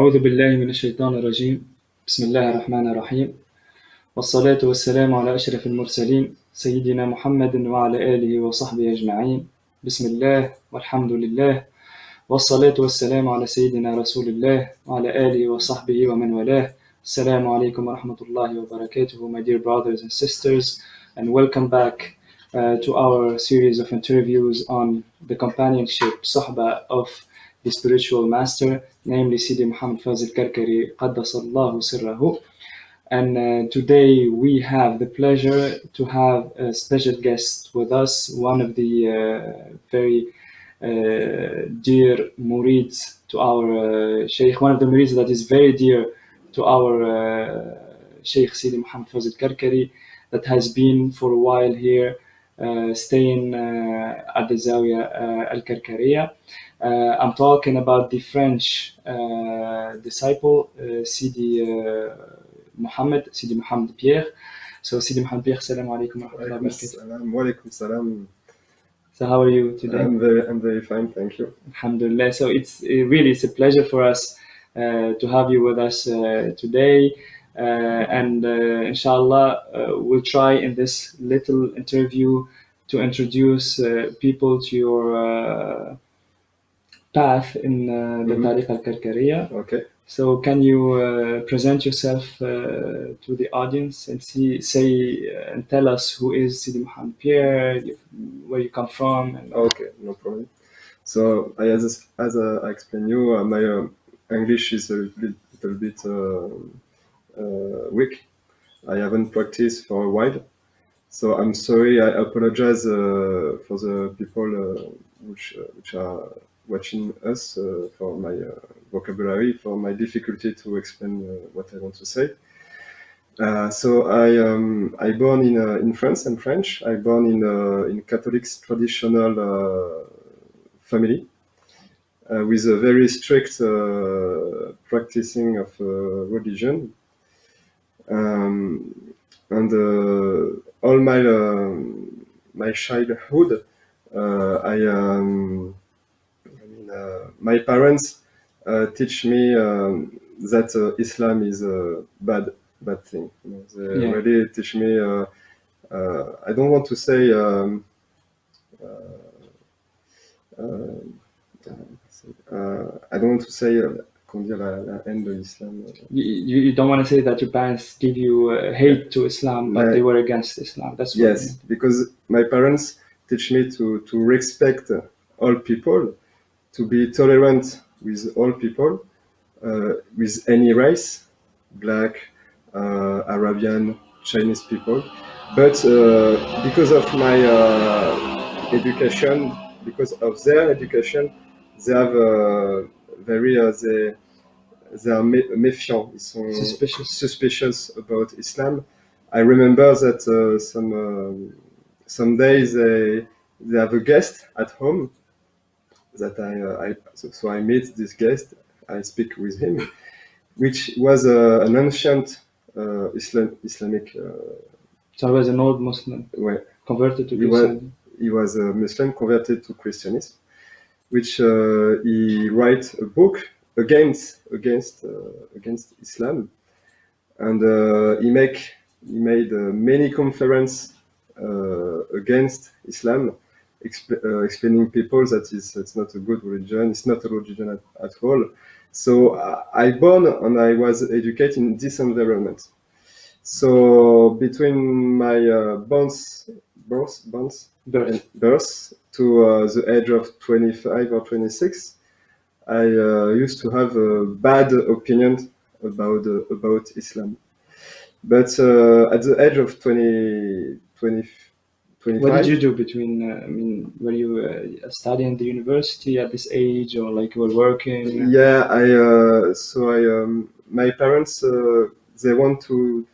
أعوذ بالله من الشيطان الرجيم. بسم الله الرحمن الرحيم، والصلاة والسلام على أشرف المرسلين سيدنا محمد وعلى آله وصحبه أجمعين. بسم الله والحمد لله، والصلاة والسلام على سيدنا رسول الله وعلى آله وصحبه ومن والاه. السلام عليكم ورحمة الله وبركاته, my dear brothers and sisters, and welcome back to our series of interviews on the companionship, صحبة of the spiritual master, namely Sidi Muhammad Faz al-Karkari, قدس الله سره. And today we have the pleasure to have a special guest with us, one of the very dear murids to our Sheikh, one of the murids that is very dear to our Sheikh Sidi Muhammad Faz al-Karkari, that has been for a while here staying at the Zawiya al-Karkariya. I'm talking about the French disciple Sidi Muhammad Pierre. So Sidi Muhammad Pierre, Assalamu alaikum wa rahmatullahi wa barakatuh. Wa alaikum salam. So how are you today? I'm very fine, thank you. Alhamdulillah. So it's a pleasure for us to have you with us today. And inshallah, we'll try in this little interview to introduce people to your path in the Tariq al-Karkariya. Okay. So can you present yourself to the audience and and tell us who is Sidi Muhammad Pierre, where you come from? And Okay, no problem. So as I explained you, my English is a little bit weak. I haven't practiced for a while, so I'm sorry. I apologize for the people which are watching us for my vocabulary, for my difficulty to explain what I want to say. So I born in France and French. I born in Catholic traditional family with a very strict practicing of religion, and all my childhood, my parents teach me that Islam is a bad thing. They really teach me. I don't want to say. I don't want to say. Comment dire la haine de l'islam. You don't want to say that your parents give you hate to Islam, but they were against Islam. That's what yes, because my parents teach me to respect all people, to be tolerant with all people, with any race, black, Arabian, Chinese people. But because of my education, because of their education, they have they are méfiants. Ils sont suspicious about Islam. I remember that some days they have a guest at home that so I meet this guest. I speak with him, which was an ancient Islamic. So he was an old Muslim converted to Christianity. He was a Muslim converted to Christianism, which he wrote a book against Islam, and he made many conferences against Islam, explaining people that it's not a good religion, it's not a religion at all. So I born and I was educated in this environment. So between my birth to the age of 25 or 26, I used to have a bad opinion about Islam. But at the age of 25... What did you do between, were you studying at the university at this age, or like you were working? Yeah, my parents, they want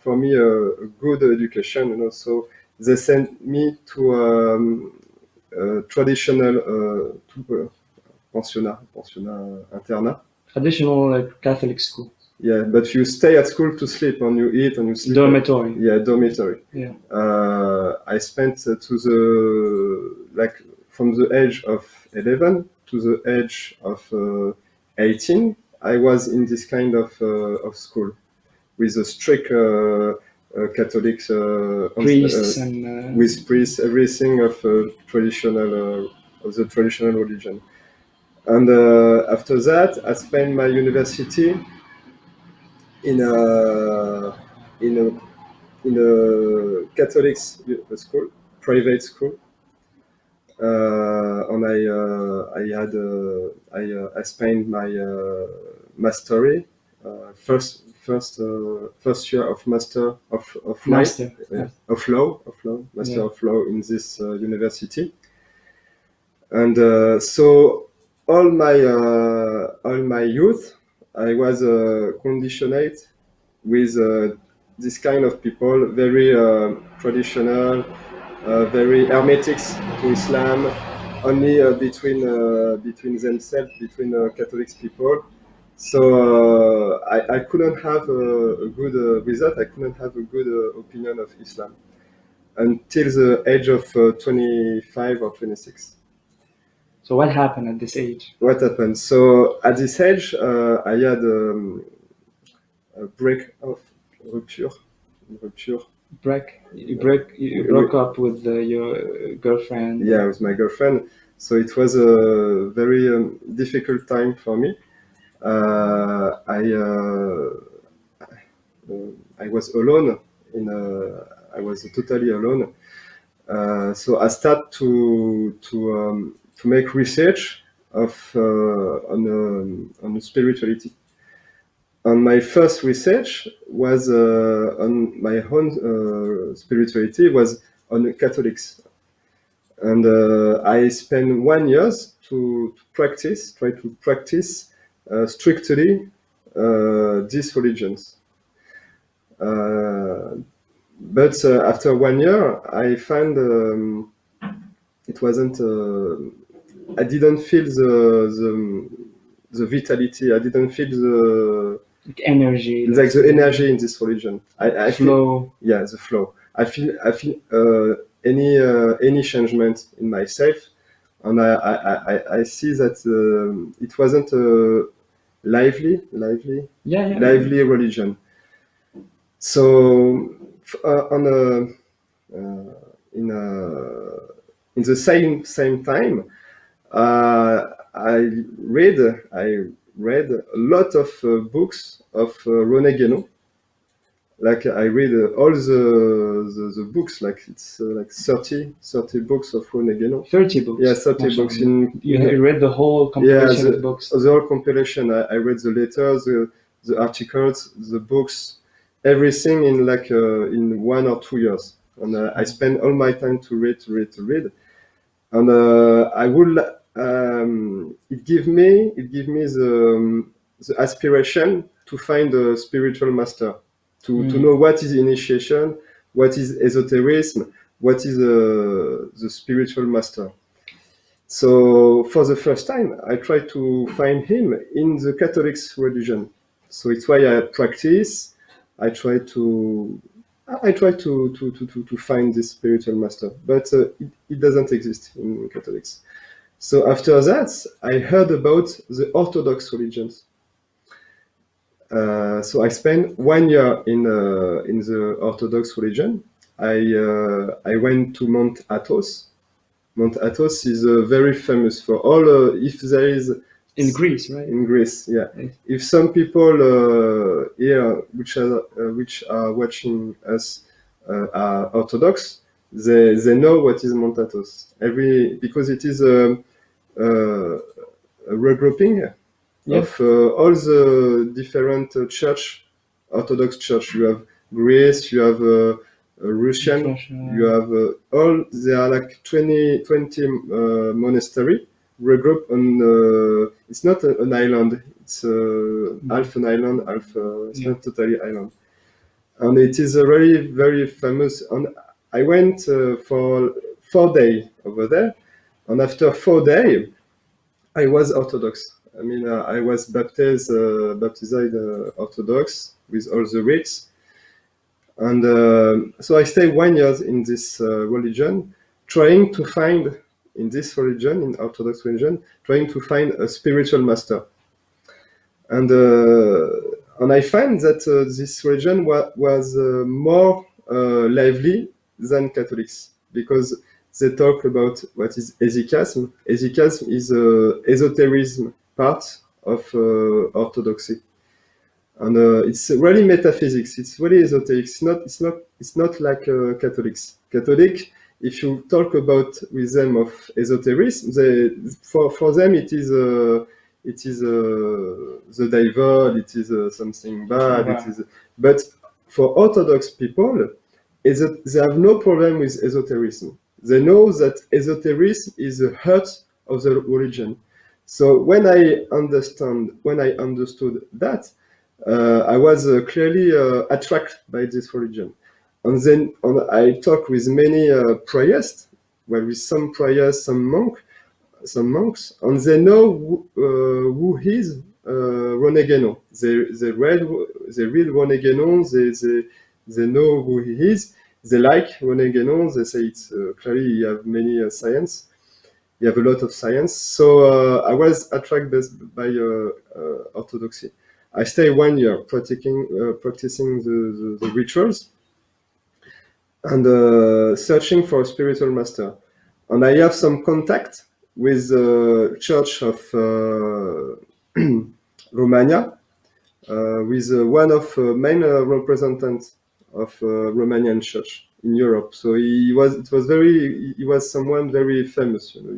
for me a good education, so they sent me to traditional pensionnat, internat. Traditional Catholic school. Yeah, but you stay at school to sleep, and you eat, and you sleep. Dormitory. Dormitory. Yeah. I spent from the age of 11 to the age of 18. I was in this kind of school with a strict Catholic Priests and with priests, everything of traditional of the traditional religion. And after that, I spent my university in a in a in a Catholic school, private school, and I spent my mastery first year of master of law, master. of law, master Yeah. of law in this university. And so all my youth, I was conditioned with this kind of people, very traditional, very hermetic to Islam, only between themselves, between Catholic people. So I couldn't have a good result. I couldn't have a good opinion of Islam until the age of 25 or 26. So what happened at this age? What happened? So at this age, I had a rupture. You broke up with your girlfriend. Yeah, with my girlfriend. So it was a very difficult time for me. I was alone. I was totally alone. So I start to make research of on spirituality. And my first research was on my own spirituality, was on Catholics. And I spent 1 year to try to practice strictly these religions. But after 1 year, I found it wasn't. I didn't feel the vitality. I didn't feel Like energy. like the energy in this religion. I feel, flow. yeah, the flow. I feel any changement in myself, and I see that it wasn't a lively Yeah. religion. So on in the same time, I read a lot of books of René Guénon. Like I read all the books, like it's like 30 books of René Guénon. 30 books. Yeah, 30 books. You read the whole compilation of books. The whole compilation. I read the letters, the articles, the books, everything in like in 1 or 2 years. And I spent all my time to read. And I would it give me the aspiration to find a spiritual master, to know what is initiation, what is esotericism, what is the spiritual master. So for the first time, I tried to find him in the Catholic religion. So it's why I practice. I try to find this spiritual master, but it doesn't exist in Catholics. So after that, I heard about the Orthodox religions. So I spent 1 year in the Orthodox religion. I went to Mount Athos. Mount Athos is very famous for all. If there is in Greece, right? In Greece, yeah. Yes. If some people here, which are watching us, are Orthodox, they know what is Mount Athos. Because it is a regrouping of all the different Orthodox church. You have Greece, you have Russian, you have all. There are like 20 monastery regroup on. It's not an island. It's half an island, half. It's not totally island, and it is a very very famous. And I went for 4 days over there, and after 4 days, I was Orthodox. I mean, I was baptized Orthodox with all the rites. And so I stayed 1 year in this religion, trying to find, in this religion, in Orthodox religion, trying to find a spiritual master. and I find that this religion was more lively than Catholics, because they talk about what is hesychasm. Hesychasm is esotericism part of Orthodoxy, and it's really metaphysics. It's really esoteric. It's not like Catholics. Catholic, if you talk about with them of esotericism, for them it is the devil. It is something bad. Right. It is, but for Orthodox people, they have no problem with esotericism. They know that esotericism is the heart of the religion. So when I understood that, I was clearly attracted by this religion. And then I talked with many priests, well, with some priests, some monks, and they know who is René Guénon. They read René Guénon. They know who he is. They like René Guénon. They say it's clearly you have many science. You have a lot of science. So I was attracted by Orthodoxy. I stayed 1 year practicing the rituals and searching for a spiritual master. And I have some contact with the Church of Romania, with one of main representatives of Romanian Church in Europe. So he was someone very famous. You know,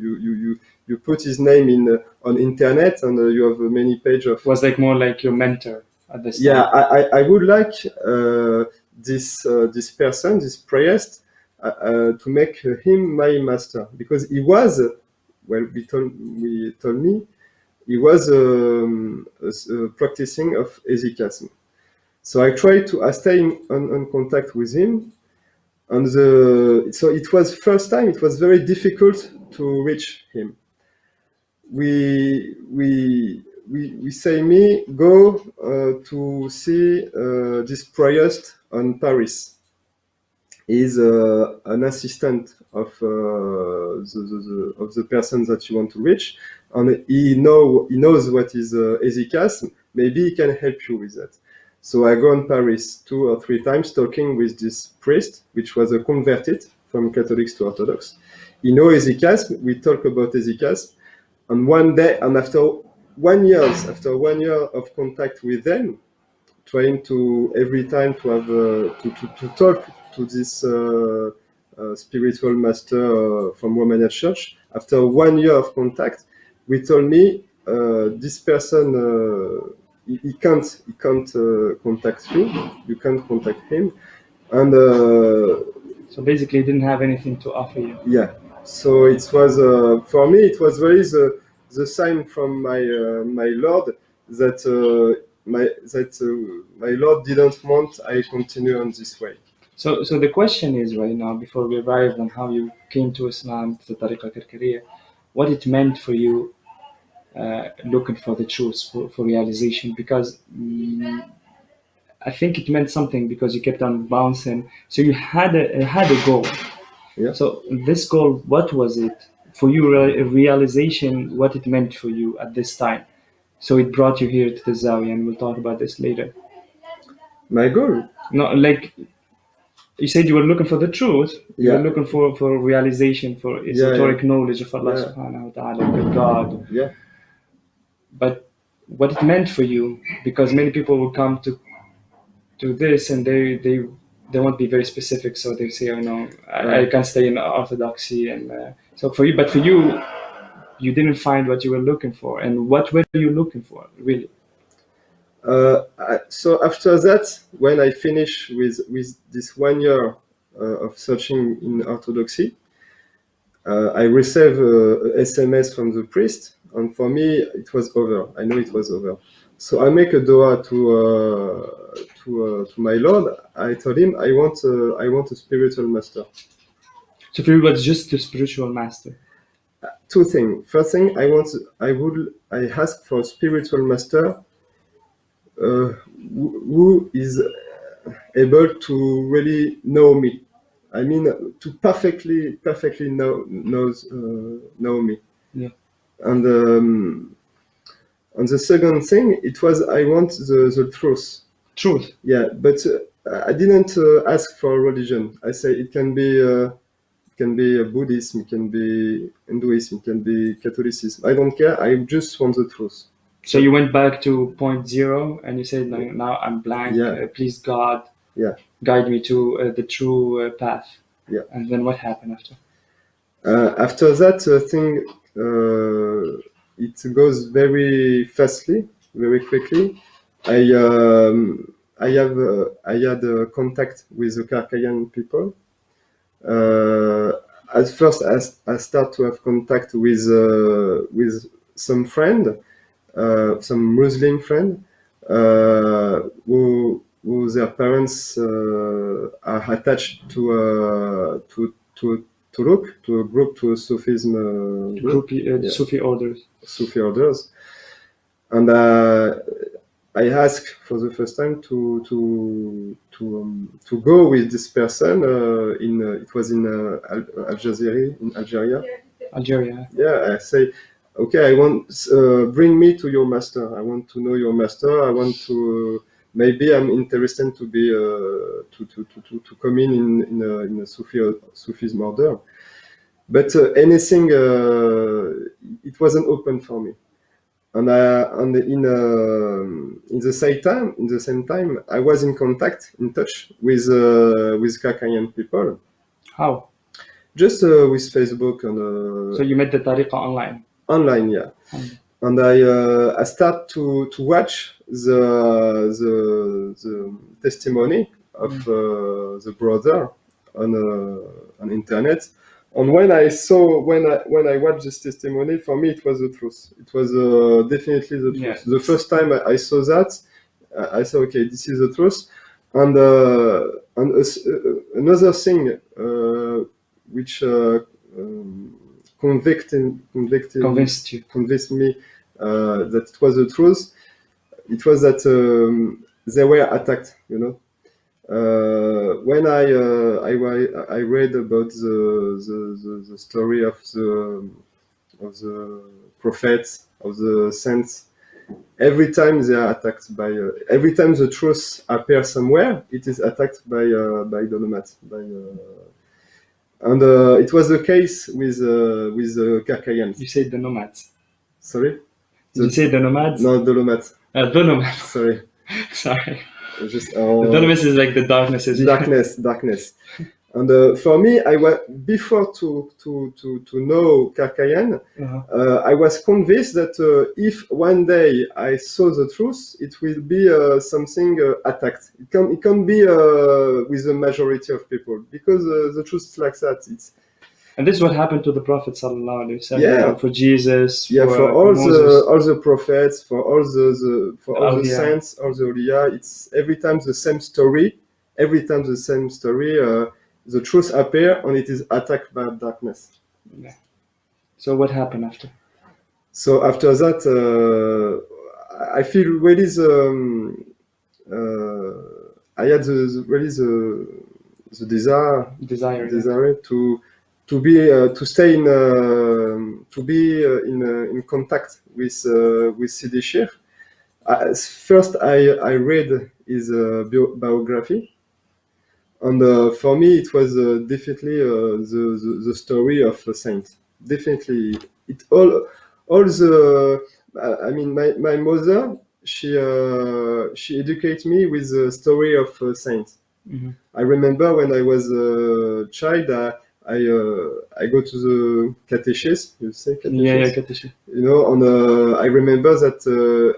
you put his name in on internet, and you have many pages of. Was like more like your mentor at this time. Yeah, I would like this person, this priest, to make him my master, because he was, well, we told me, he was practicing of hesychasm. So I tried to stay in contact with him, and so it was first time. It was very difficult to reach him. We say me go to see this priest on Paris. He's an assistant of the person that you want to reach, and he knows what is hesychasm. Maybe he can help you with that. So I go in Paris 2 or 3 times talking with this priest, which was a converted from Catholics to Orthodox. He knows hesychasm. We talk about hesychasm, and one day, and after 1 year of contact with them, trying to every time to have to talk to this spiritual master from Romanian Church. After 1 year of contact, we told me this person he can't contact you. You can't contact him, and So basically, he didn't have anything to offer you. yeah. So it was for me. It was really the sign from my Lord that my Lord didn't want I continue on this way. So the question is right now, before we arrive on how you came to Islam, to the Tariqa Karkariya, what it meant for you looking for the truth, for realization, because I think it meant something because you kept on bouncing. So you had a goal. Yeah. So this goal, what was it for you? Realization, what it meant for you at this time. So it brought you here to the Zawiya, and we'll talk about this later. My goal. No, like you said, you were looking for the truth. You Yeah. were looking for realization, for esoteric knowledge of Allah Yeah. subhanahu wa ta'ala, of God. Yeah. But what it meant for you, because many people will come to this and they won't be very specific, so they say, oh no, I can't stay in orthodoxy, and so for you, but for you, you didn't find what you were looking for. And what were you looking for, really? So after that, when I finish with this 1 year of searching in orthodoxy, I received a SMS from the priest, and for me it was over. I know it was over. So I make a dua to my Lord. I told him I want a spiritual master. So for you, it was just the spiritual master. 2 things. First thing, I ask for a spiritual master who is able to really know me. I mean, to perfectly know me. Yeah. And And the second thing, it was I want the truth. Truth. Yeah, but I didn't ask for religion. I say it can be Buddhism, it can be Hinduism, it can be Catholicism. I don't care. I just want the truth. So you went back to point zero and you said, like, now I'm blank. Yeah. Please, God, Yeah. guide me to the true path. Yeah. And then what happened after? After that thing, it goes very fastly, very quickly. I had contact with the Karkayan people. At first, I start to have contact with some friend, some Muslim friend, who their parents are attached to Turuk, to a group, to a Sufism group. The Sufi orders. Sufi orders, and I asked for the first time to go with this person it was in Algeria, Algeria. Yeah, I say, okay, I want bring me to your master. I want to know your master. I want to maybe I'm interested to be to come in a Sufism order, but anything it wasn't open for me. And in the same time, I was in touch with Karkayan people. How? Just with Facebook and. So you met the tariqa online. Online, yeah. And I start to watch the testimony of the brother on internet. And when I watched this testimony, for me it was the truth. It was definitely the truth. Yeah. The first time I saw that, I said, okay, this is the truth. And another thing which convinced me that it was the truth. It was that they were attacked. When I read about the story of the prophets, of the saints, every time they are attacked by every time the truth appears somewhere, it is attacked by the nomads. And it was the case with the Karkayans. You said the nomads. Sorry? Did you say the nomads? No, the nomads. The nomads. Sorry. Sorry. Just, the darkness is like the darkness. Darkness. And for me, I was before to know Karkayan. I was convinced that if one day I saw the truth, it will be something attacked. It can be with the majority of people because the truth is like that. And this is what happened to the Prophet sallallahu alaihi wasallam. Yeah. For Jesus. For all the prophets, for all the saints, all the awliya. It's every time the same story. The truth appears and it is attacked by darkness. Yeah. So what happened after? So after that, I feel really I had the desire to be to stay in contact with Sidi Sheikh. First, I read his biography. And for me, it was definitely the story of a saint. Definitely, it all the. I mean, my mother, she educated me with the story of saints. Mm-hmm. I remember when I was a child, I go to the catechism. You say catechism? Yeah, catechism. And I remember that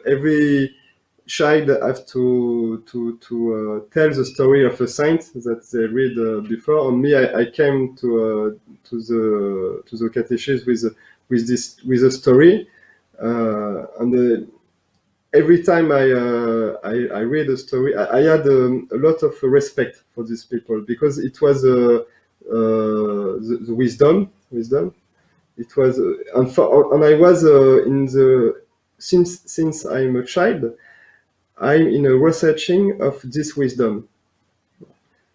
every child have to tell the story of a saint that they read before. On me, I came to the catechism with a story, and every time I read a story, I had a lot of respect for these people because it was the wisdom. It was, and I was in the since I'm a child. I'm in a researching of this wisdom.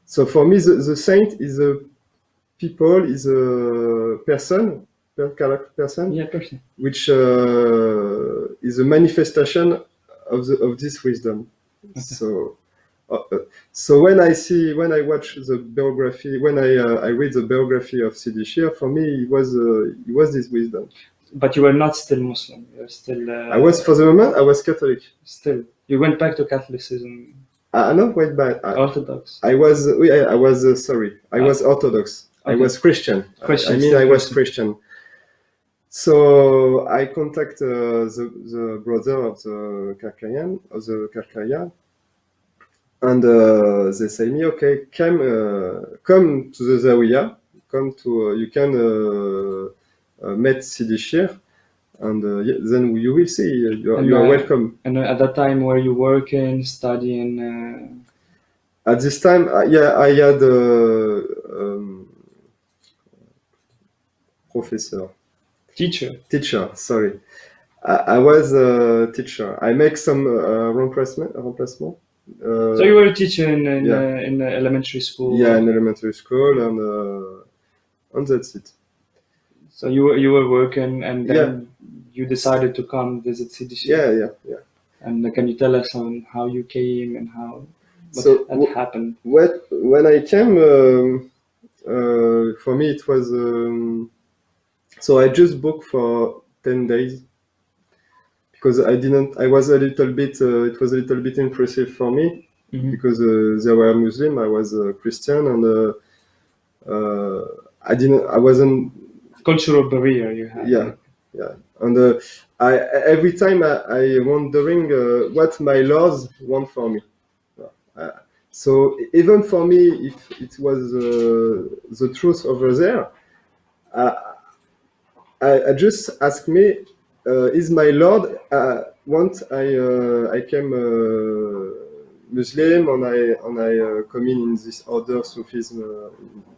So for me, the saint is a person person, Yeah, person. which is a manifestation of this wisdom. So. So when I watch the biography, when I read the biography of Sidi Shir, for me it was this wisdom. But you were not still Muslim. You're still. I was, for the moment, I was Catholic. Still. You went back to Catholicism. I not went back. Orthodox. I was. I was. Sorry. I was Orthodox. Okay. I was Christian. Christian, I mean, still I was Christian. Christian. So I contact the brother of the Karkayan, and they say me, okay, come to the Zawiya, come to you can meet Sidi Shir, and then you will see. You are welcome. And at that time, were you working, studying? At this time, I had professor. Teacher, sorry. I was a teacher. I make some remplacement. So you were a teacher in elementary school. Yeah, in elementary school, and that's it. So you were working, and then you decided to come visit Sidi Shir. Yeah. And can you tell us on how you came and how what happened? When I came, for me it was. So I just booked for 10 days because I was a little bit. It was a little bit impressive for me because they were Muslim. I was Christian, and I wasn't. Cultural barrier you had. Yeah. And every time I wondering what my laws want for me. So even for me, if it was the truth over there, I just ask me, is my Lord once I came Muslim and I come in this order Sufism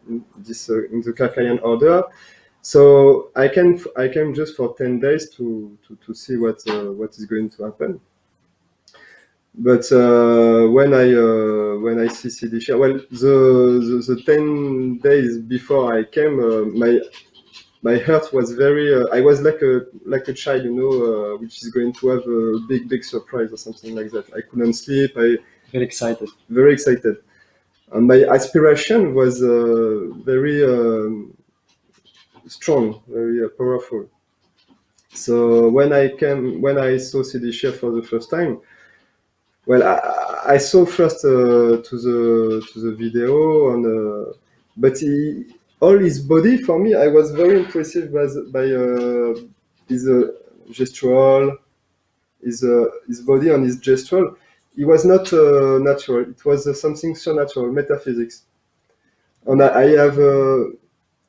in the Karkayan order. So I came just for 10 days to see what is going to happen. But when I see Sidi Shir, well, the 10 days before I came, my heart was very. I was like a child, which is going to have a big surprise or something like that. I couldn't sleep. Very excited, and my aspiration was very strong, very powerful. So when I saw Sidi Shir for the first time, well, I saw first to the video, and but all his body, for me, I was very impressed by his gestural, his body and his gestural. It was not natural. It was something supernatural, metaphysics. And I have.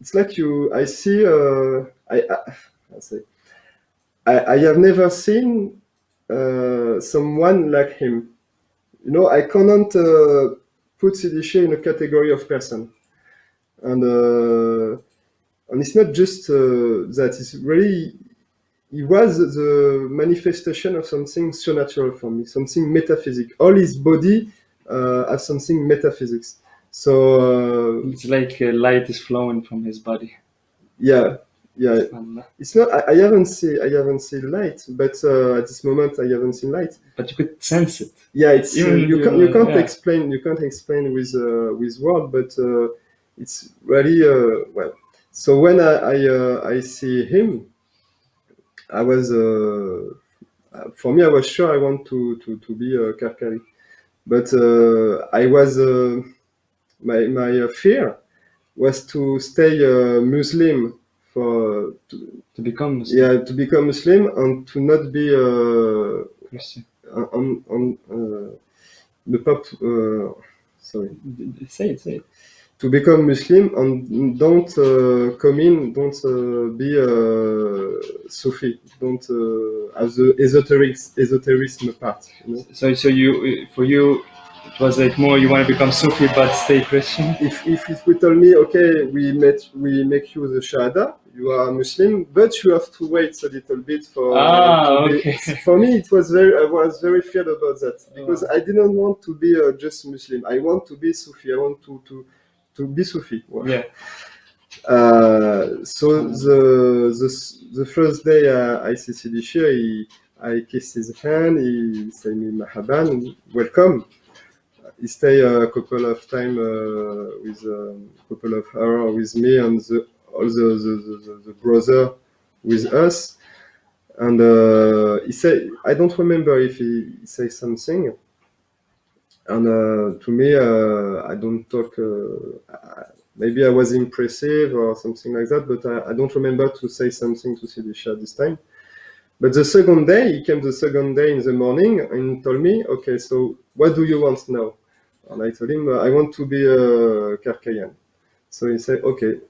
It's like I see. I have never seen someone like him. I cannot put Sidi Shir in a category of person, and it's not just that. It's really, he was the manifestation of something supernatural for me, something metaphysic. All his body has something metaphysics. So it's like light is flowing from his body. Yeah. It's not. I haven't seen light, but at this moment I haven't seen light. But you could sense it. Yeah, it's you can't explain. You can't explain with word, but it's really well. So when I see him, I was for me I was sure I want to be a Karkari, but I was my fear was to stay Muslim. To become Muslim. Yeah, to become Muslim and to not be Christian. The Pope. Sorry. Say it. To become Muslim and don't be Sufi. Don't have the esotericism part. So for you. It was like more you want to become Sufi but stay Christian. If we tell me, okay, we make you the Shahada, you are Muslim, but you have to wait a little bit for. Okay. For me, I was very feared about that because I didn't want to be just Muslim. I want to be Sufi. I want to be Sufi. Wow. Yeah. So the first day I see Sidi Shir, I kiss his hand. He say me marhaban, welcome. He stay a couple of time with a couple of hours with me and all the brother with us. And he say, I don't remember if he say something. And to me, I don't talk. Maybe I was impressive or something like that, but I don't remember to say something to Sidisha this time. But the second day, he came the second day in the morning and told me, okay, so what do you want now? And I told him, I want to be a Karkayan. So he said, okay,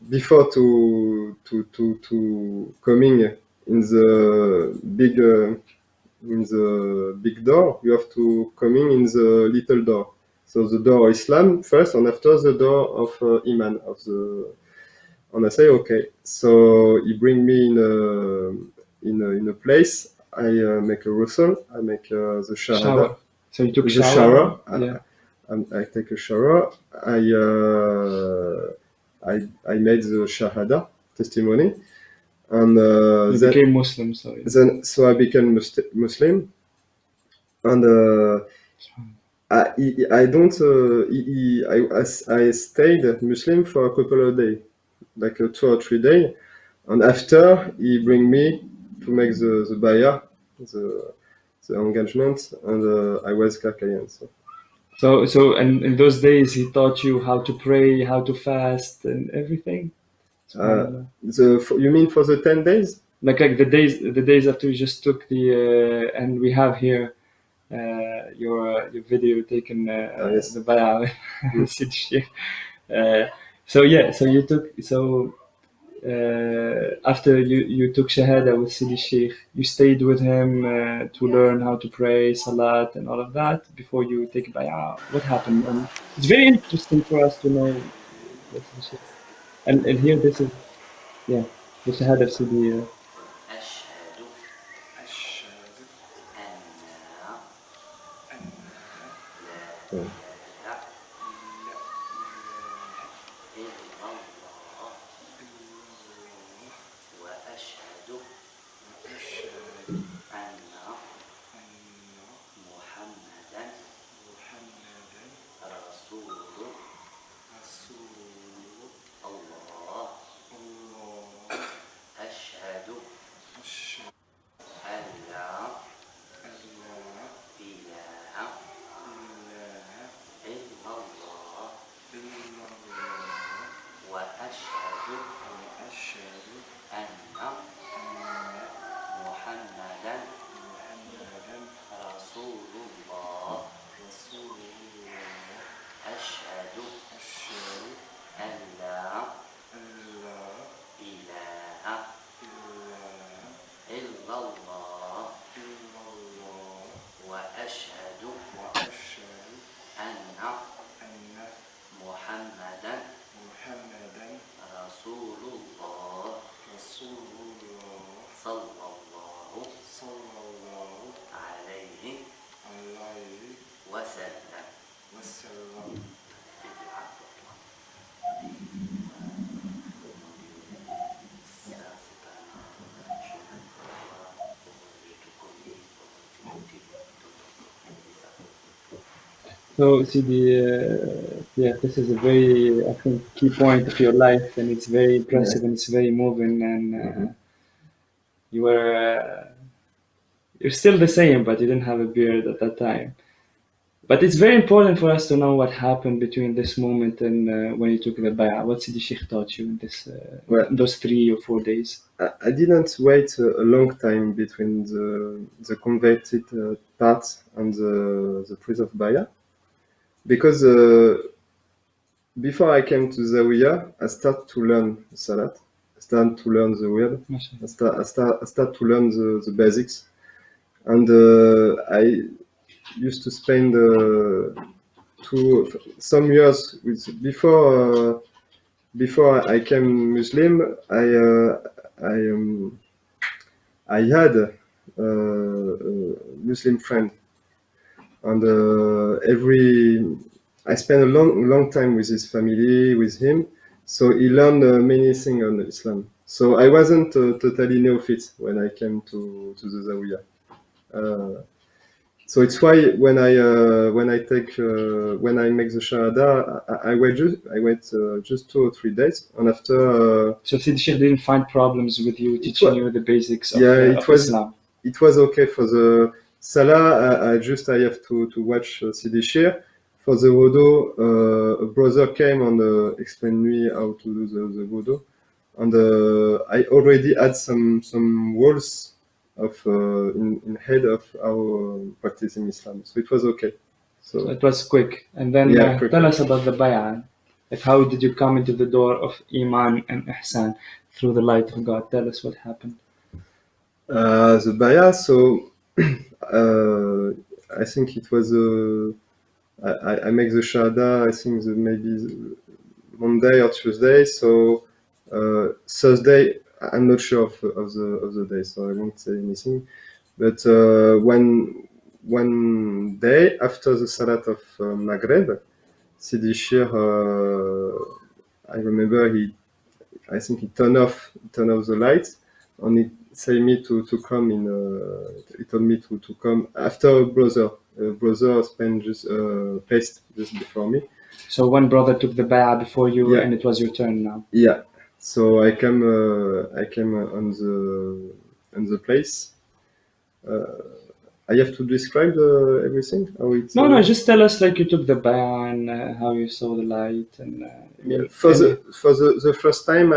before to coming in the big door, you have to come in the little door. So the door of Islam first, and after the door of Iman of the. And I say okay. So he bring me in a place. I make a rusul. I make the shahada. Shower. So you took The shower. shower. Yeah. I take a shower. I made the shahada testimony, and You then became Muslim. So yeah. then so I became Muslim, and I don't I stayed Muslim for a couple of days, like 2 or 3 days, and after he bring me to make the bayah, the engagement, and I was Karkayan. So and in those days he taught you how to pray, how to fast, and everything. You mean for the 10 days? Like the days after you just took the and we have here your video taken Yes. the bay'ah with Sidi Sheikh. So yeah, so you took after you took shahada with Sidi Sheikh, you stayed with him to learn how to pray salat and all of that before you take bay'ah. What happened? And it's very interesting for us to know what Sidi Sheikh. And here this is the shahada of Sidi. So, see, this is a very, I think, key point of your life, and it's very impressive and it's very moving. And you were, you're still the same, but you didn't have a beard at that time. But it's very important for us to know what happened between this moment and when you took the bay'ah. What Sidi Sheikh taught you in this, those 3 or 4 days? I didn't wait a long time between the converted part and the priest of Baya, because before I came to Zawiya, I started to learn Salat, I started to learn the word, I start to learn the basics, and I used to spend some years before I came Muslim. I had a Muslim friend, and I spent a long time with his family, with him. So he learned many things on Islam. So I wasn't totally neophyte when I came to the Zawiya. So it's why when I make the Shahada, I wait just 2 or 3 days, and after So Sidi Sheikh didn't find problems with you it teaching was you the basics yeah of Islam. it was okay for the Salah. I have to watch Sidi Sheikh. For the wudu, a brother came and explained me how to do the wudu, and I already had some rules of in head of our practicing Islam, so it was okay. So So it was quick. And then yeah, tell quickly. us about the bay'ah. Like how did you come into the door of Iman and Ihsan through the light of God? Tell us what happened. The bayah. So I think it was I make the shahada. I think maybe Monday or Tuesday. So Thursday, I'm not sure of the day, so I won't say anything. But one day after the Salat of Maghreb, Sidi Shir, I remember I think he turned off the lights, and he said me to come in. He told me to come after a brother. A brother spent just placed just before me. So one brother took the bay'ah before you, Yeah. and it was your turn now. Yeah. So I came on the place. I have to describe everything how it's. No, just tell us like you took the bay'ah and how you saw the light and I Yeah, mean, for the first time,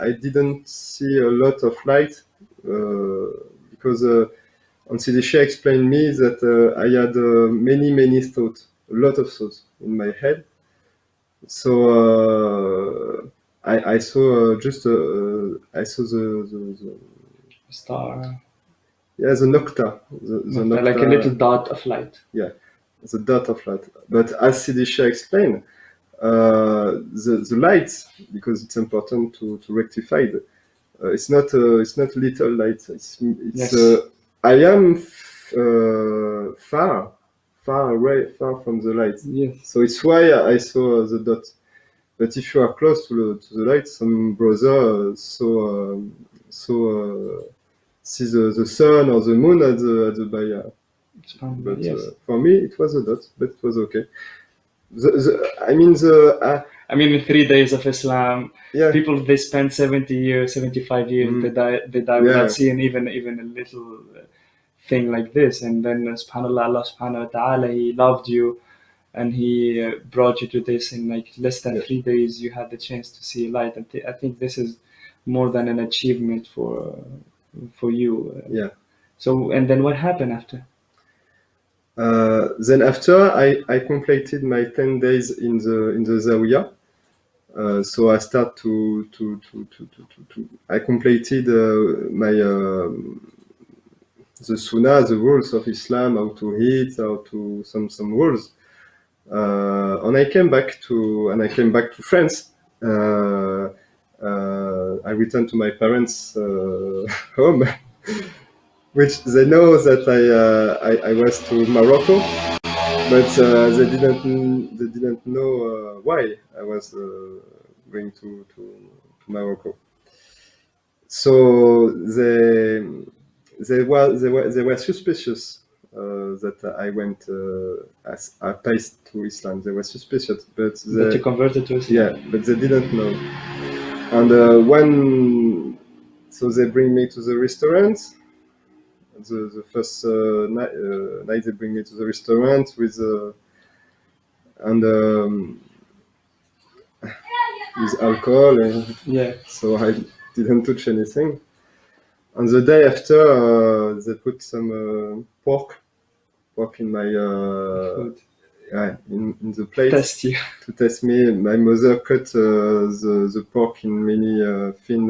I didn't see a lot of light because on CDC explained me that I had many thoughts, a lot of thoughts in my head. So I saw I saw the star, the nocta, the nocta, like a little dot of light. Yeah, the dot of light. But as CDC explained, the light, because it's important to rectify it. It's not little light. It's Yes. I am far away, far from the light. Yes. So it's why I saw the dot. But if you are close to the light, some brother see the sun or the moon at the bayah. But Yes. for me, it was a dot, but it was okay. I mean, in 3 days of Islam, Yeah. people they spend 70 years, 75 years, Mm. they die Yeah. without seeing even a little thing like this. And then subhanAllah, Allah subhanahu wa ta'ala, He loved you and He brought you to this in like less than Yeah. 3 days. You had the chance to see light. And I think this is more than an achievement for you. Yeah. So, and then what happened after? Then after I completed my 10 days in the Zawiya. So I start to I completed my the Sunnah, the rules of Islam, how to eat, how to some rules. And I came back to France. I returned to my parents' home, which they know that I was to Morocco, but they didn't know why I was going to Morocco. So they were suspicious that I went as I passed to Islam. They were suspicious, but That you converted to Islam? Yeah, but they didn't know. And so they bring me to the restaurant. The first night they bring me to the restaurant with alcohol, and Yeah. so I didn't touch anything. On the day after, they put some pork in my Food. in the plate Test you. to test me. My mother cut the pork in many thin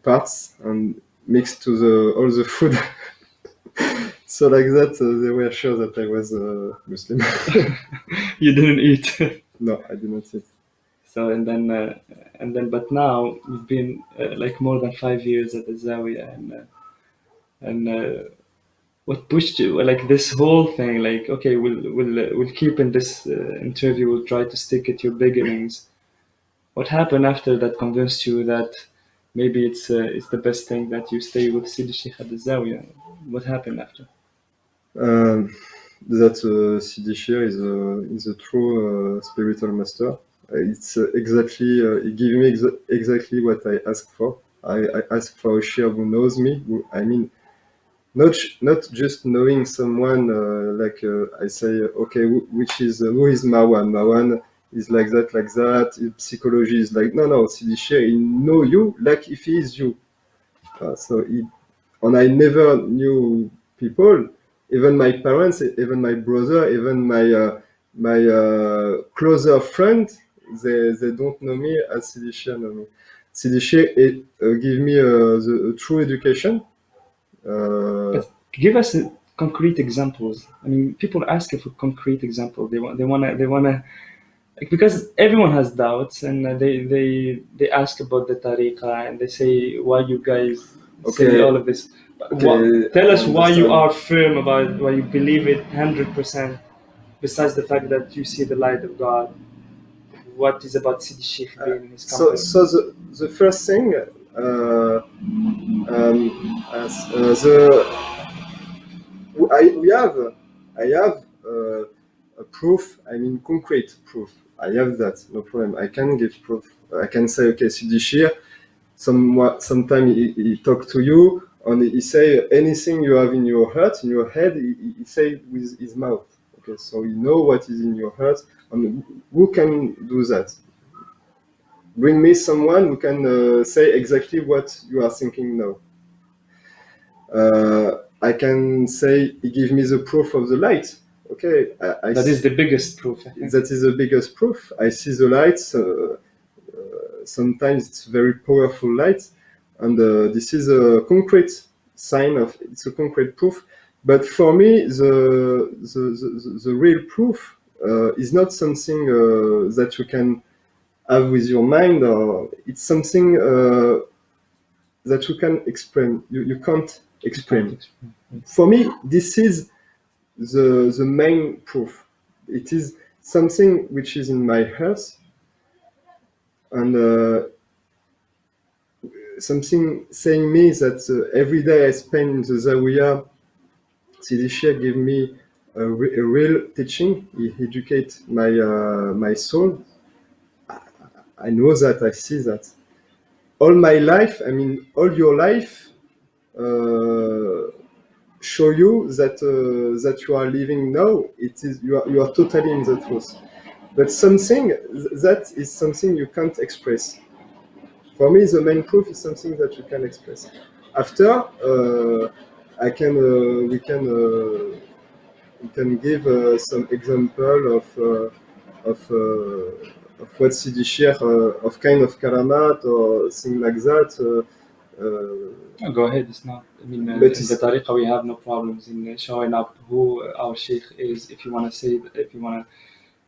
parts and mixed to all the food. So like that, they were sure that I was Muslim. You didn't eat. No, I did not eat. So and then, but now you've been like more than 5 years at the Zawiya, and what pushed you, like this whole thing, like, okay, we'll keep in this interview, we'll try to stick at your beginnings. What happened after that convinced you that maybe it's the best thing that you stay with Sidi Sheikh at the Zawiya? What happened after? Um, that Sidi Shir is a true spiritual master. It's exactly he gave me exactly what I asked for. I asked for a Shir who knows me. I mean, not just knowing someone like I say, okay, who is Marwan? Marwan is like that, like that. His psychology is like no. Sidi Shir, he know you like if he is you. And I never knew people, even my parents, even my brother, even my closer friend. They don't know me as Sidi Shir know me. Sidi Shir give me the true education. Uh, But give us concrete examples. I mean, people ask you for concrete examples. They wanna, like, because everyone has doubts, and they ask about the tariqah, and they say, why you guys say okay, all of this. But okay, tell I us why you understand. are firm about, why you believe it 100%. Besides the fact that you see the light of God, what is about Sidi Sheikh being in his company? So the first thing, the we have I have a proof. I mean, concrete proof. I have that, no problem. I can give proof. I can say, okay, Sidi Shir, sometime he talk to you and he say anything you have in your heart, in your head, he say with his mouth. Okay, so you know what is in your heart, and who can do that? Bring me someone who can say exactly what you are thinking now. I can say he give me the proof of the light. Okay, I That is see, the biggest proof, I think. that is the biggest proof. I see the lights. Sometimes it's very powerful light, and this is a concrete sign of it's a concrete proof. But for me, the real proof is not something that you can have with your mind, or it's something that you can explain. You can't You can't explain. explain. For me, this is the main proof. It is something which is in my heart, and something saying me that every day I spend in the Zawiya, Sidi Sheikh gave me a real teaching. He educate my soul. I know that. I see that. All my life, I mean, all your life, uh, show you that you are living now. It is you are totally in the truth. But something that is something you can't express. For me, the main proof is something that you can express. After, I can we can give some example of what Sidi Shir of kind of karamat or thing like that. Go ahead. It's not. I mean, But in the it's, tariqah we have no problems in showing up who our sheikh is. If you want to say, if you want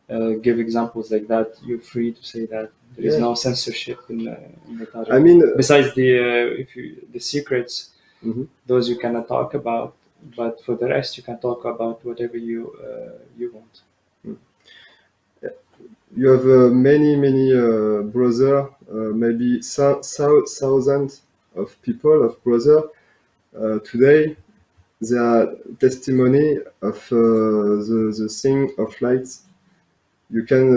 to give examples like that, you're free to say that. There is yeah. no censorship in the I tariqah. mean, Besides the secrets, mhm. those you cannot talk about. But for the rest, you can talk about whatever you want. You have many brother, maybe thousands of people of brother today. Their testimony of the thing of lights. You can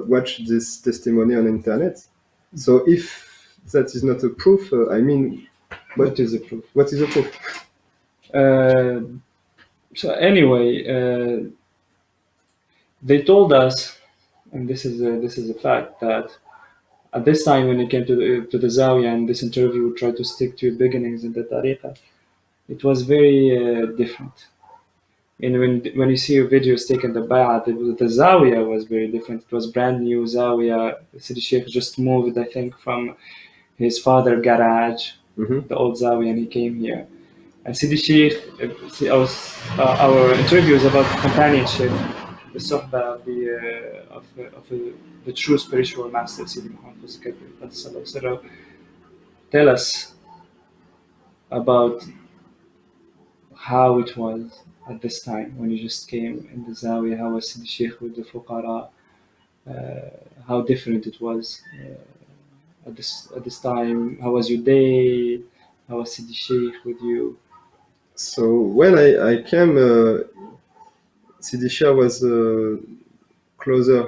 watch this testimony on internet. So if that is not a proof, I mean, What what is the proof? what is a proof? Uh, so anyway, they told us, and this is a fact, that at this time when it came to the Zawiya and this interview tried to stick to your beginnings in the Tariqah, it was very different. And when you see your videos taking the Bay'at, the Zawiya was very different. It was brand new Zawiya. Sidi Sheikh just moved, I think, from his father garage, Mhm. the old Zawiya, and he came here. And Sidi Sheikh, our interview is about companionship, the sohbah of the true spiritual master, Sidi Muhammad Fuzikar. Tell us about how it was at this time when you just came in the Zawiya, how was Sidi Sheikh with the Fuqara, how different it was at this time, how was your day, how was Sidi Sheikh with you? So when I came, Sidi Shah was closer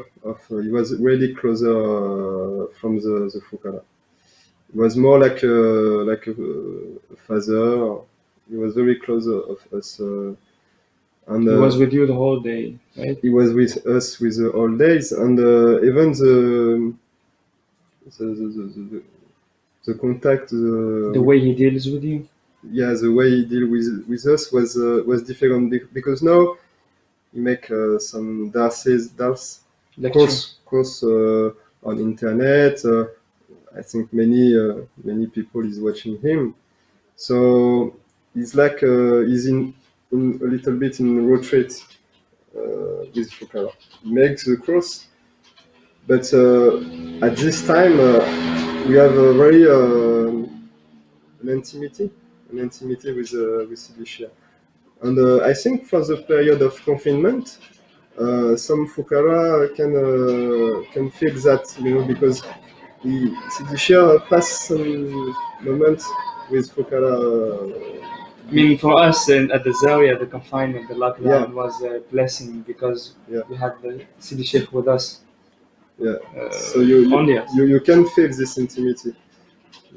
he was really closer from the Fukara. He was more like a father. He was very close of us, and He was with you the whole day, right? he was with us with the all days, and even the, the, the, the, the contact, The way he deals with you. yeah, the way he deal with us was different because now he make some dars Lecture. course on internet. I think many people is watching him. So he's like he's in a little bit in retreat with Fukara. He makes the course, but at this time we have a very an intimity with Sidishia. And I think for the period of confinement, some Fukara can feel that, because Sidishia passed some moments with Fukara. I mean, for us at the Zawiya, the confinement, the lockdown Yeah. was a blessing because Yeah. we had the Sidi Sheikh with us. Yeah. So only us. you can feel this intimity,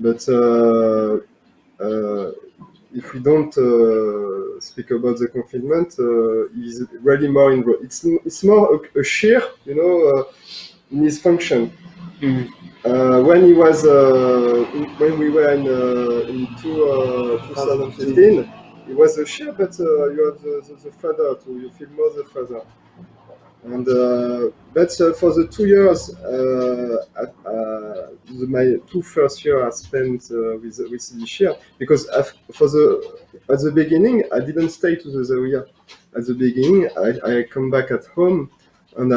but if we don't speak about the confinement, he's really more involved. It's more a share, in his function. Mhm. When he was when we were in 2015, he was a share, but you have the father too. You feel more the father. And but for the 2 years, my two first years I spent with Sidishia, because at the beginning I didn't stay to the Zawiya. At the beginning, I come back at home, and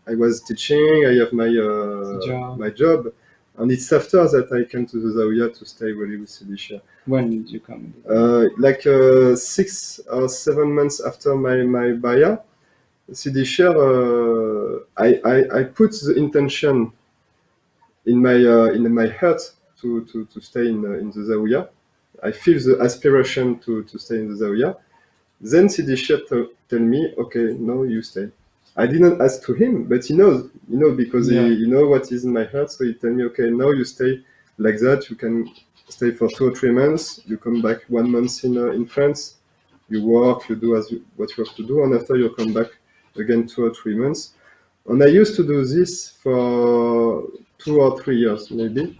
I was teaching. I have my job, and it's after that I came to the Zawiya to stay really with Sidishia. When did you come? Like 6 or 7 months after my baya, Sidishia, I put the intention in my heart to stay in the Zawiya. I feel the aspiration to stay in the Zawiya. Then Sidishia tell me, okay, no, you stay. I didn't ask to him, but he knows, because he know what is in my heart. So he tell me, okay, now you stay like that. You can stay for 2 or 3 months. You come back 1 month in France. You work, you do what you have to do, and after you come back again 2 or 3 months. And I used to do this for 2 or 3 years maybe,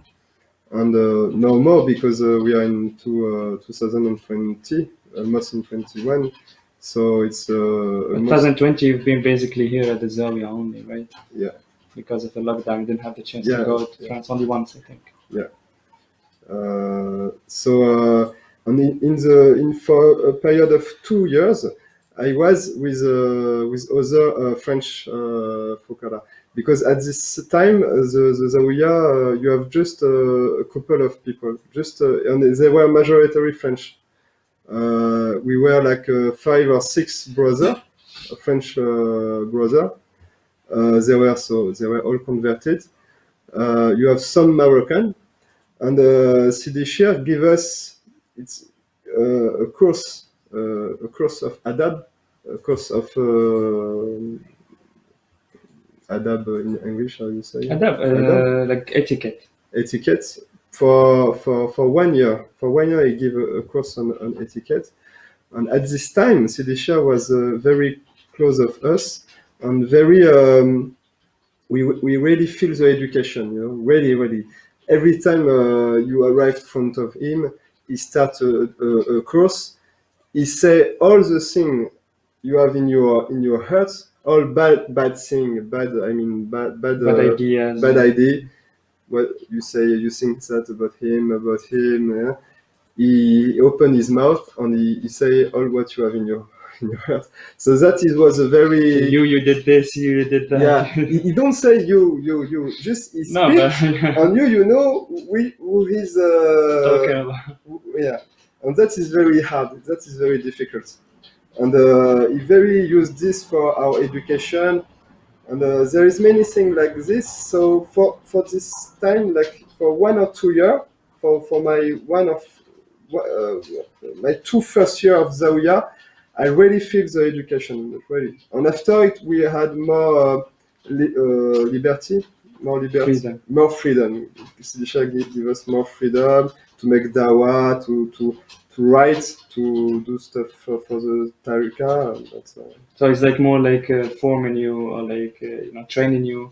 and no more, because we are in 2020, almost in 21. So it's 2020. You've been basically here at the Zawiya only, right? Yeah. Because of the lockdown, you didn't have the chance to go to France only once, I think. Yeah. And for a period of 2 years, I was with other French Fukara, because at this time the Zawiya you have just a couple of people, and they were majority French. We were like 5 or 6 brothers, French brother. They were all converted. You have some Moroccan, and Sidishia give us a course of adab, a course of adab in English. How you say Adab, like etiquette. Etiquette for 1 year. For 1 year, I give a course on etiquette. And at this time, Sidishia was very close of us, and very we really feel the education, really. Every time you arrive in front of him, he starts a course. He say all the things you have in your heart, all bad thing, bad ideas. bad idea. What you say, you think that about him. Yeah? He open his mouth and he say all what you have in your heart. So that was a very you did this, you did that. Yeah, he don't say you. Just he speak, No, but and who is talking about. yeah. and that is very hard. That is very difficult. And he very used this for our education. And there is many things like this. So for this time, like for 1 or 2 years, for my my two first year of Zawiya, I really feel the education really. And after it, we had more liberty, Freedom. more freedom. Sidisha give us more freedom to make dawah, to write, to do stuff for the tariqa. And that's, So it's like more like forming you or like training you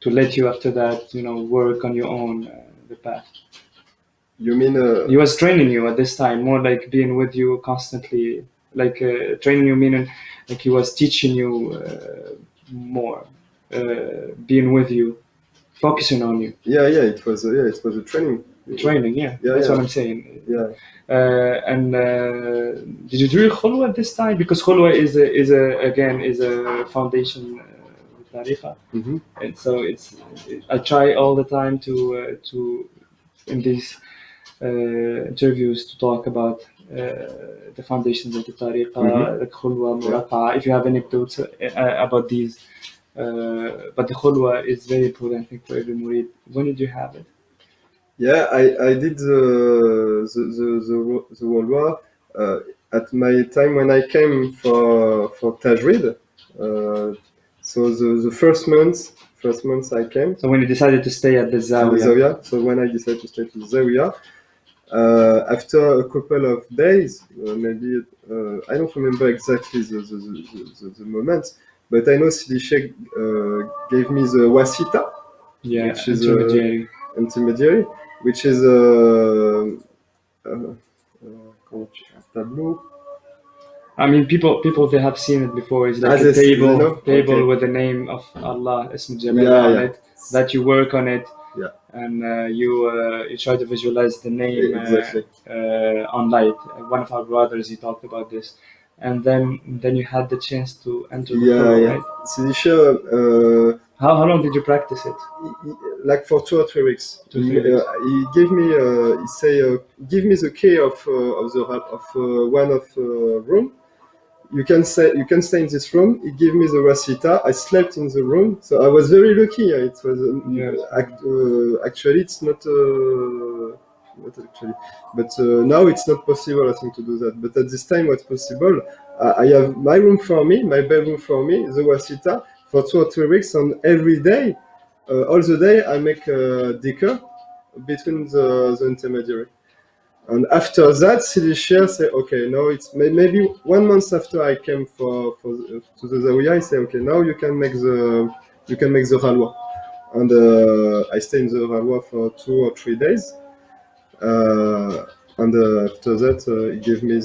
to let you after that work on your own the path. you mean He was training you at this time, more like being with you constantly, like training you meaning like he was teaching you more, being with you, focusing on you. yeah, it was a training. Training, yeah. Yeah, That's yeah. what I'm saying. Yeah. And did you do khulwa at this time? Because khulwa is a foundation with tariqa, Mhm. and so I try all the time to in these interviews to talk about the foundations of the tariqa, the khulwa, muraqa'a. If you have any thoughts about these, but the khulwa is very important, I think, for every murid. When did you have it? Yeah, I did the World War at my time when I came for Tajrid. So the first month I came So when you decided to stay at the to the Zawiya, Zawiya. So when I decided to stay to the Zawiya, after a couple of days, maybe I don't remember exactly the moment, but I know Sidi Sheikh gave me the wasita, yeah, which is intermediary. which is comment tu fais, un tableau. I mean, people they have seen it before. It's like a they table know? table Okay. with the name of Allah, Ism Jalal Yeah, on yeah. it. That you work on it, Yeah. and you try to visualize the name Exactly. on light. One of our brothers he talked about this, and then you had the chance to enter the Yeah, khulwa, yeah. right? Sidi Sheikh, How long did you practice it? like for 2 or 3 weeks. 2 or 3 weeks. He gave me, he say, give me the key of one of room. You can stay in this room. He gave me the wasita. I slept in the room, so I was very lucky. It was Yes. actually it's not actually, but now it's not possible. I think to do that. But at this time, what's possible? I have my room for me, my bedroom for me, the wasita for 2 or 3 weeks, and every day, all the day, I make a dhikr between the intermediary. And after that, Sidi Sheikh say, okay, now it's maybe 1 month after I came to the Zawiya, I say, okay, now you can make the halwa. And I stay in the halwa for 2 or 3 days. And after that, he gave me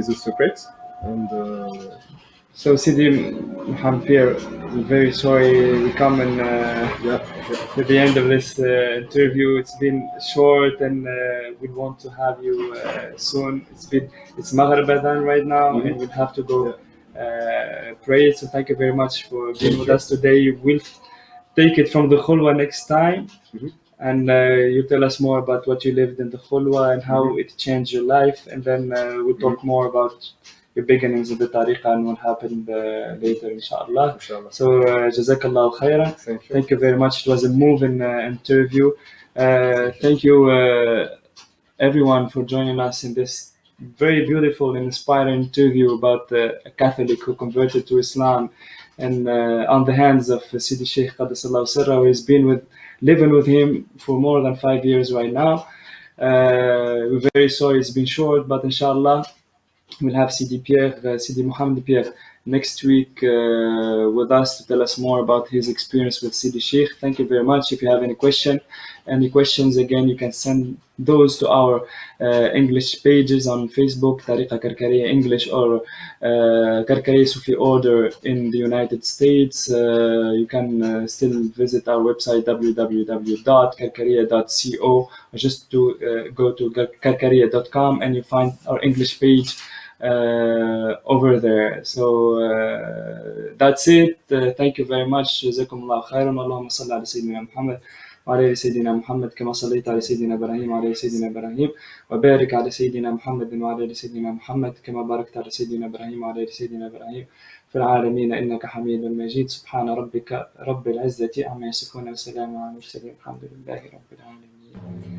the secret. And So Sidi Muhammad Pir, I'm very sorry we come and yeah, to the end of this interview. It's been short, and we want to have you soon. It's Maghrib Adhan right now, and we'll have to go pray. So thank you very much for being with us today. We'll take it from the khulwa next time, and you tell us more about what you lived in the khulwa and how it changed your life, and then we'll talk more about your beginnings of the tariqa and what happened later, inshallah. inshallah. So, Jazakallah khairan. Thank you very much. It was a moving interview. Thank you, everyone, for joining us in this very beautiful and inspiring interview about a Catholic who converted to Islam, and on the hands of Sidi Sheikh Qaddasallahu Sirra, who has been living with him for more than 5 years right now. We're very sorry it's been short, but inshallah, we'll have Sidi Mohammed Pierre next week with us to tell us more about his experience with Sidi Sheikh. Thank you very much. If you have any questions, again, you can send those to our English pages on Facebook, Tariqa Karkaria English, or Karkaria Sufi Order in the United States. You can still visit our website, www.karkaria.co, or just to go to karkaria.com, and you find our English page over there. So that's it. Thank you very much. جزاكم الله خيرا. اللهم صل على سيدنا محمد وعلى آل سيدنا محمد كما صليت على سيدنا إبراهيم وعلى آل سيدنا إبراهيم وبارك على سيدنا محمد وعلى آل سيدنا محمد كما باركت على سيدنا إبراهيم وعلى آل سيدنا إبراهيم في العالمين إنك حميد مجيد سبحان ربك رب العزة عما يصفون وسلام على المرسلين الحمد لله رب العالمين.